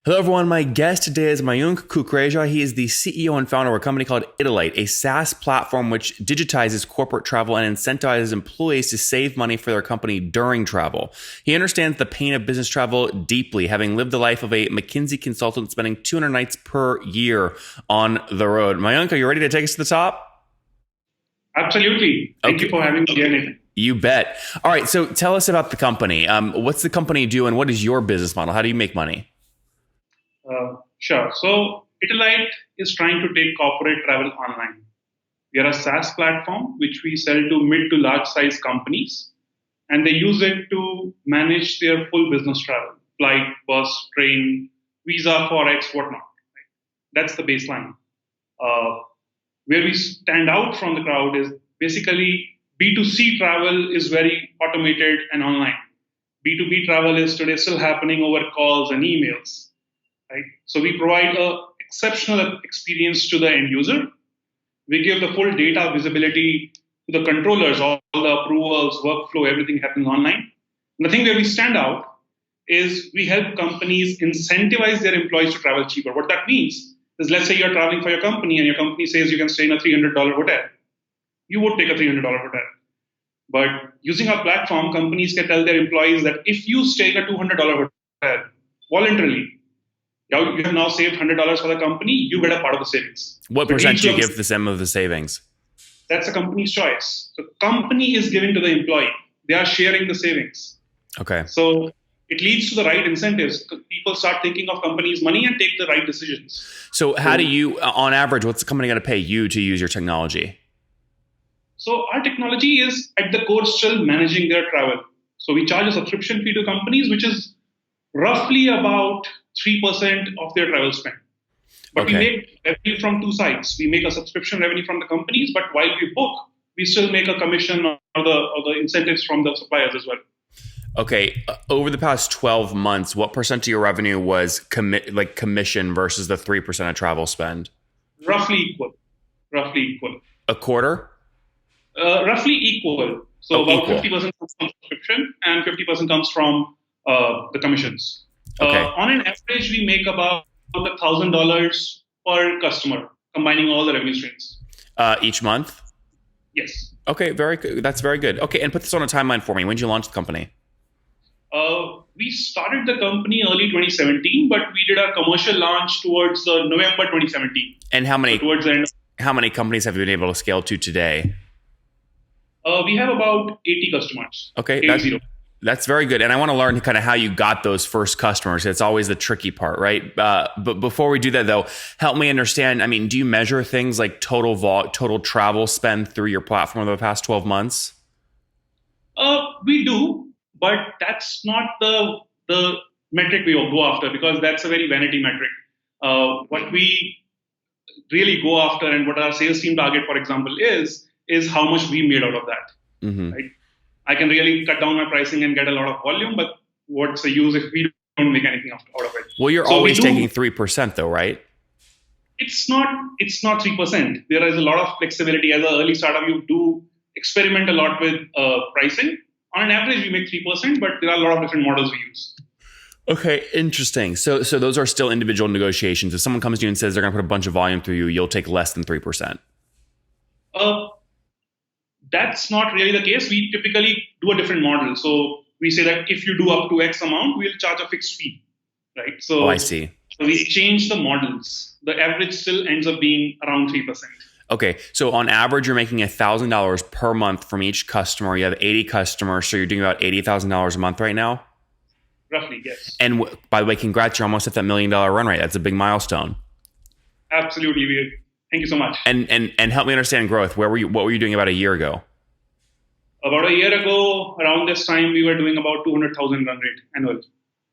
Hello, everyone. My guest today is Mayank Kukreja. He is the CEO and founder of a company called Itilite, a SaaS platform which digitizes corporate travel and incentivizes employees to save money for their company during travel. He understands the pain of business travel deeply, having lived the life of a McKinsey consultant, spending 200 nights per year on the road. Mayank, are you ready to take us to the top? Absolutely. Thank you Okay. for having me here, Nathan. You bet. All right. So tell us about the company. What's the company do and what is your business model? How do you make money? Sure. So, Itilite is trying to take corporate travel online. We are a SaaS platform which we sell to mid to large size companies, and they use it to manage their full business travel flight, bus, train, visa, forex, whatnot. That's the baseline. Uh, where we stand out from the crowd is basically B2C travel is very automated and online. B2B travel is today still happening over calls and emails, right? So we provide a exceptional experience to the end user. We give the full data visibility to the controllers, all the approvals, workflow, everything happens online. And the thing where we stand out is we help companies incentivize their employees to travel cheaper. What that means is, let's say you're traveling for your company and your company says you can stay in a $300 hotel. You would take a $300 hotel. But using our platform, companies can tell their employees that if you stay in a $200 hotel voluntarily, you have now saved $100 for the company, you get a part of the savings. What So it percent leads do to you give the sum of the savings? that's a company's choice. So company is giving to the employee. They are sharing the savings. Okay. So it leads to the right incentives. People start thinking of companies' money and take the right decisions. So how do So, you, on average, what's the company going to pay you to use your technology? so our technology is at the core still managing their travel. So we charge a subscription fee to companies, which is roughly about 3% of their travel spend. But we Okay. make revenue from two sides. We make a subscription revenue from the companies, but while we book, we still make a commission or the incentives from the suppliers as well. Okay. Over the past 12 months, what percent of your revenue was commission versus the 3% of travel spend? Roughly equal. Roughly equal. A quarter? Roughly equal. So Oh, about equal. 50% comes from subscription and 50% comes from the commissions. Okay. On an average, we make about $1,000 per customer, combining all the revenue streams. Each month? Yes. Okay. Very good. That's very good. Okay. And put this on a timeline for me. When did you launch the company? We started the company early 2017, but we did our commercial launch towards November 2017. And So towards the end, how many companies have you been able to scale to today? we have about 80 customers. Okay. 80. That's very good. And I want to learn kind of how you got those first customers. It's always the tricky part, right? But before we do that, though, help me understand. I mean, do you measure things like total travel spend through your platform over the past 12 months? We do, but that's not the metric we will go after because that's a very vanity metric. What we really go after and what our sales team target, for example, is how much we made out of that. Mm-hmm. Right? I can really cut down my pricing and get a lot of volume, but what's the use if we don't make anything out of it? Well, you're So we always do. taking 3%, though, right? It's not 3%. There is a lot of flexibility. As an early startup, you do experiment a lot with pricing. On an average, we make 3%, but there are a lot of different models we use. Okay, interesting. So those are still individual negotiations. If someone comes to you and says they're going to put a bunch of volume through you, you'll take less than 3%. Uh, that's not really the case. We typically do a different model. So we say that if you do up to X amount, we'll charge a fixed fee, right? Oh, I So see. we change the models. The average still ends up being around 3%. Okay, so on average, you're making $1,000 per month from each customer. You have 80 customers, so you're doing about $80,000 a month right now. Roughly, yes. And by the way, congrats, you're almost at that $1 million run rate. That's a big milestone. Absolutely. Thank you so much. And help me understand growth. Where were you? What were you doing about a year ago? About a year ago, around this time, we were doing about 200,000 run rate annual.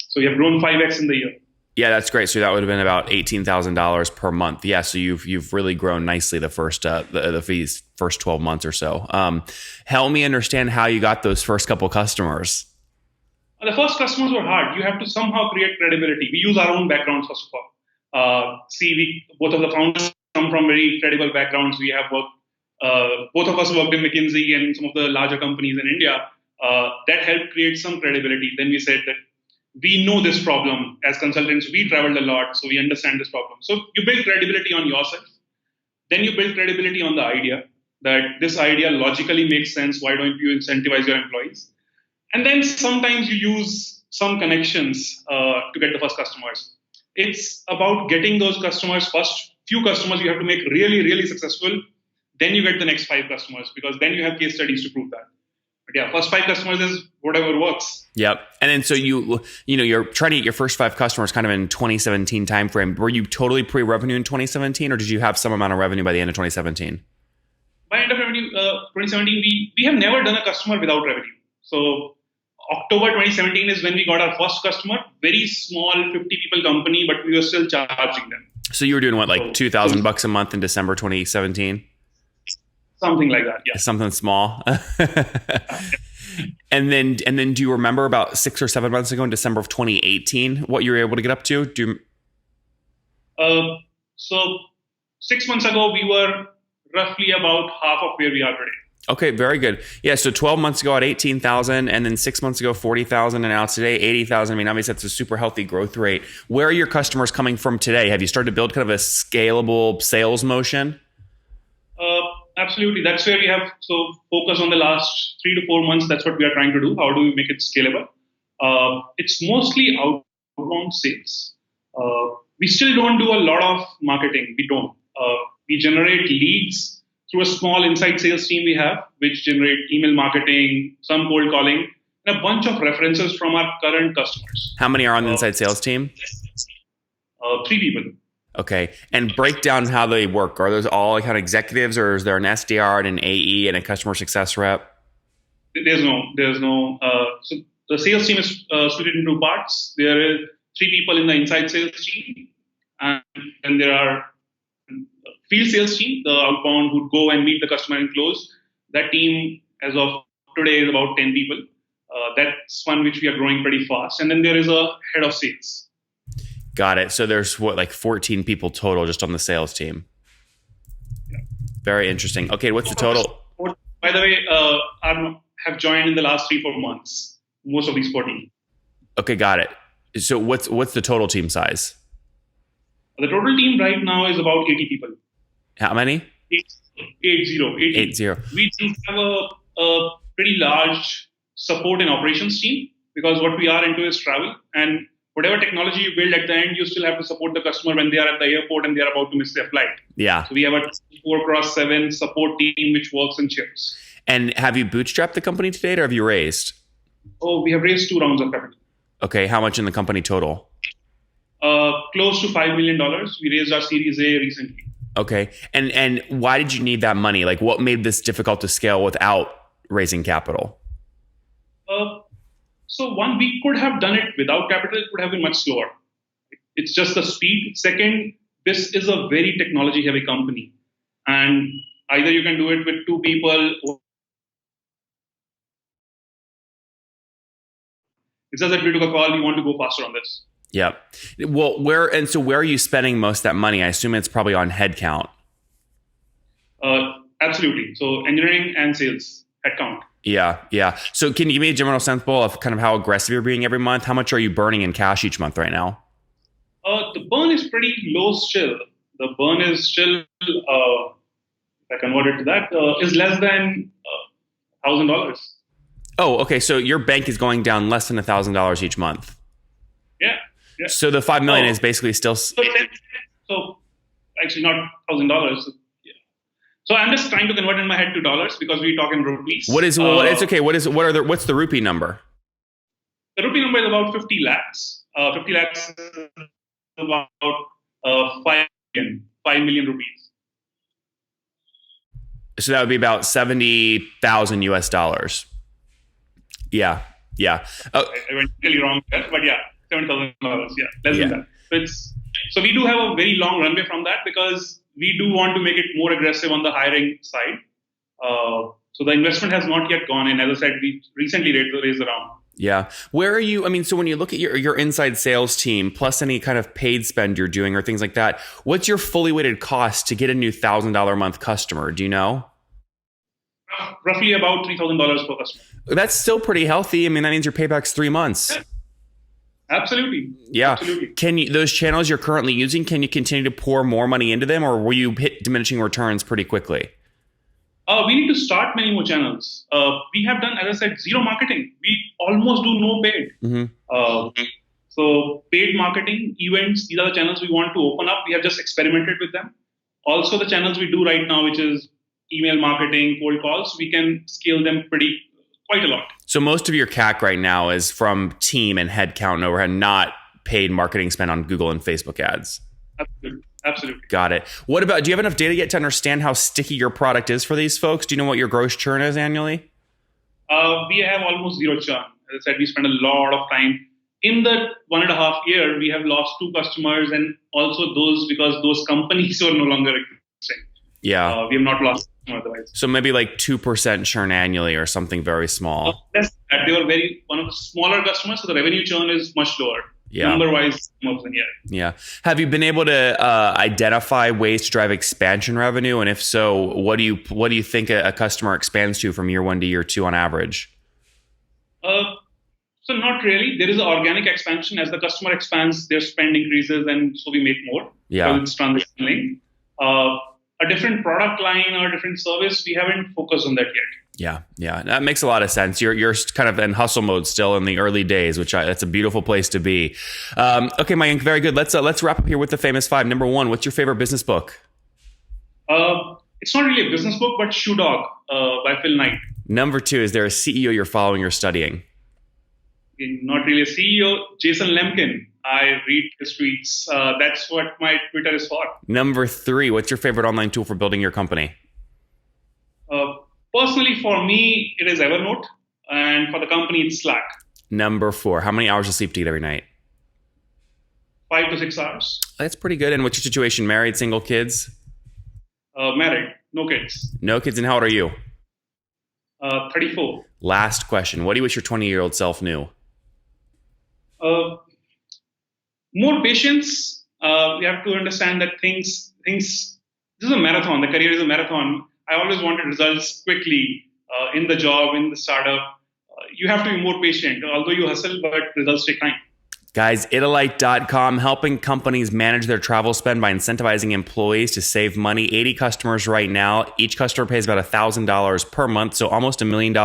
So we have grown 5x in the year. Yeah, that's great. So that would have been about $18,000 per month. Yeah, so you've really grown nicely the first these first 12 months or so. Help me understand how you got those first couple customers. The first customers were hard. You have to somehow create credibility. We use our own backgrounds, first of all. Both of the founders come from very credible backgrounds. We have worked, both of us worked in McKinsey and some of the larger companies in India. That helped create some credibility. Then we said that we know this problem as consultants. We traveled a lot, so we understand this problem. So you build credibility on yourself. Then you build credibility on the idea that this idea logically makes sense. Why don't you incentivize your employees? And then sometimes you use some connections to get the first customers. It's about getting those customers. First few customers you have to make really, really successful. Then you get the next 5 customers, because then you have case studies to prove that. But yeah, first 5 customers is whatever works. Yep. And then so you're trying to get your first 5 customers kind of in 2017 timeframe. Were you totally pre-revenue in 2017, or did you have some amount of revenue by the end of 2017? By end of revenue, 2017, we have never done a customer without revenue. So October 2017 is when we got our first customer. Very small, 50 people company, but we were still charging them. So you were doing what, like $2,000 a month in December 2017? Something like that, yeah. Something small. And then do you remember about 6 or 7 months ago in December of 2018 what you were able to get up to? So 6 months ago, we were roughly about half of where we are today. Okay, very good. Yeah, so 12 months ago at 18,000, and then 6 months ago 40,000, and now today 80,000. I mean, obviously that's a super healthy growth rate. Where are your customers coming from today? Have you started to build kind of a scalable sales motion? Absolutely. That's where we have focus on the last 3 to 4 months. That's what we are trying to do. How do we make it scalable? It's mostly outbound sales. We still don't do a lot of marketing. We don't. We generate leads through a small inside sales team we have, which generate email marketing, some cold calling, and a bunch of references from our current customers. How many are on the inside sales team? 3 people. Okay. And break down how they work. Are those all kind of executives, or is there an SDR and an AE and a customer success rep? There's no. So the sales team is split into 2 parts. There are 3 people in the inside sales team, and then there are field sales team, the outbound who go and meet the customer and close. That team, as of today, is about 10 people. That's one which we are growing pretty fast. And then there is a head of sales. Got it. So there's like 14 people total just on the sales team. Yeah. Very interesting. Okay, what's the total? By the way, I have joined in the last 3-4 months. Most of these 14. Okay, got it. So what's the total team size? The total team right now is about 80 people. How many? 80. 80. We do have a pretty large support and operations team, because what we are into is travel, and whatever technology you build at the end, you still have to support the customer when they are at the airport and they are about to miss their flight. Yeah. So we have a 4x7 support team which works in shifts. And have you bootstrapped the company to date, or have you raised? Oh, we have raised 2 rounds of capital. Okay. How much in the company total? Close to $5 million. We raised our Series A recently. Okay. And why did you need that money? Like, what made this difficult to scale without raising capital? So one, we could have done it without capital. It would have been much slower. It's just the speed. Second, this is a very technology-heavy company, and either you can do it with 2 people. It's just that we took a call. We want to go faster on this. Yeah. Well, where are you spending most of that money? I assume it's probably on headcount. Absolutely. So engineering and sales headcount. Yeah. So can you give me a general sense, Bull, of kind of how aggressive you're being every month? How much are you burning in cash each month right now? The burn is pretty low still. The burn is still, if I convert it to that, is less than $1,000. Oh, okay. So your bank is going down less than $1,000 each month. Yeah. So the $5 million is basically still. So actually not $1,000. So I'm just trying to convert in my head to dollars, because we talk in rupees. It's okay. What's the rupee number? The rupee number is about 50 lakhs. 50 lakhs is about 5 million rupees. So that would be about 70,000 US dollars. Yeah. I went really wrong there, but yeah, $7,000. Yeah, less than that. So we do have a very long runway from that, because we do want to make it more aggressive on the hiring side. So the investment has not yet gone in. As I said, we recently raised the round. Yeah. Where are you? I mean, so when you look at your inside sales team, plus any kind of paid spend you're doing or things like that, what's your fully weighted cost to get a new $1,000 a month customer? Do you know? Roughly about $3,000 per customer. That's still pretty healthy. I mean, that means your payback's 3 months. Yeah. Absolutely. Yeah. Absolutely. Can you, those channels you're currently using, can you continue to pour more money into them, or will you hit diminishing returns pretty quickly? We need to start many more channels. We have done, as I said, zero marketing. We almost do no paid. Mm-hmm. So paid marketing, events, these are the channels we want to open up. We have just experimented with them. Also, the channels we do right now, which is email marketing, cold calls, we can scale them quite a lot. So most of your CAC right now is from team and headcount and overhead, not paid marketing spend on Google and Facebook ads. Absolutely. Absolutely. Got it. What about, do you have enough data yet to understand how sticky your product is for these folks? Do you know what your gross churn is annually? We have almost zero churn. As I said, we spend a lot of time. In the 1.5 year, we have lost 2 customers, and also those because those companies are no longer existing. Yeah. We have not lost them otherwise. So maybe like 2% churn annually or something very small. They were one of the smaller customers, so the revenue churn is much lower. Yeah. Number-wise, yeah. Have you been able to identify ways to drive expansion revenue? And if so, what do you think a customer expands to from year 1 to year 2 on average? So not really. There is an organic expansion. As the customer expands, their spend increases, and so we make more. Yeah. Because it's transitioning. A different product line or a different service, we haven't focused on that yet. Yeah, that makes a lot of sense. You're kind of in hustle mode still in the early days, that's a beautiful place to be. Okay, Mayank, very good. Let's wrap up here with the famous 5. Number 1, what's your favorite business book? It's not really a business book, but Shoe Dog by Phil Knight. Number 2, is there a CEO you're following or studying? Not really a CEO. Jason Lemkin. I read his tweets. That's what my Twitter is for. Number 3, what's your favorite online tool for building your company? Personally, for me, it is Evernote, and for the company, it's Slack. Number 4, how many hours of sleep do you get every night? 5 to 6 hours. That's pretty good. And what's your situation? Married, single, kids? Married, no kids. No kids. And how old are you? 34. Last question. What do you wish your 20-year-old self knew? More patience. We have to understand that things. This is a marathon. The career is a marathon. I always wanted results quickly in the job, in the startup. You have to be more patient. Although you hustle, but results take time. Guys, Itilite.com, helping companies manage their travel spend by incentivizing employees to save money. 80 customers right now. Each customer pays about $1,000 per month, so almost $1 million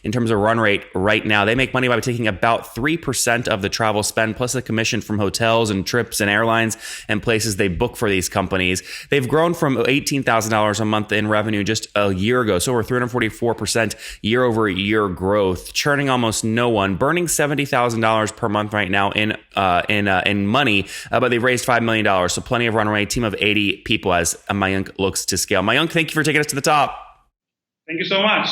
in terms of run rate right now. They make money by taking about 3% of the travel spend, plus the commission from hotels and trips and airlines and places they book for these companies. They've grown from $18,000 a month in revenue just a year ago, so over 344% year-over-year growth, churning almost no one, burning $70,000 per month right now in money, but they've raised $5 million. So plenty of runway, team of 80 people as Mayank looks to scale. Mayank, thank you for taking us to the top. Thank you so much.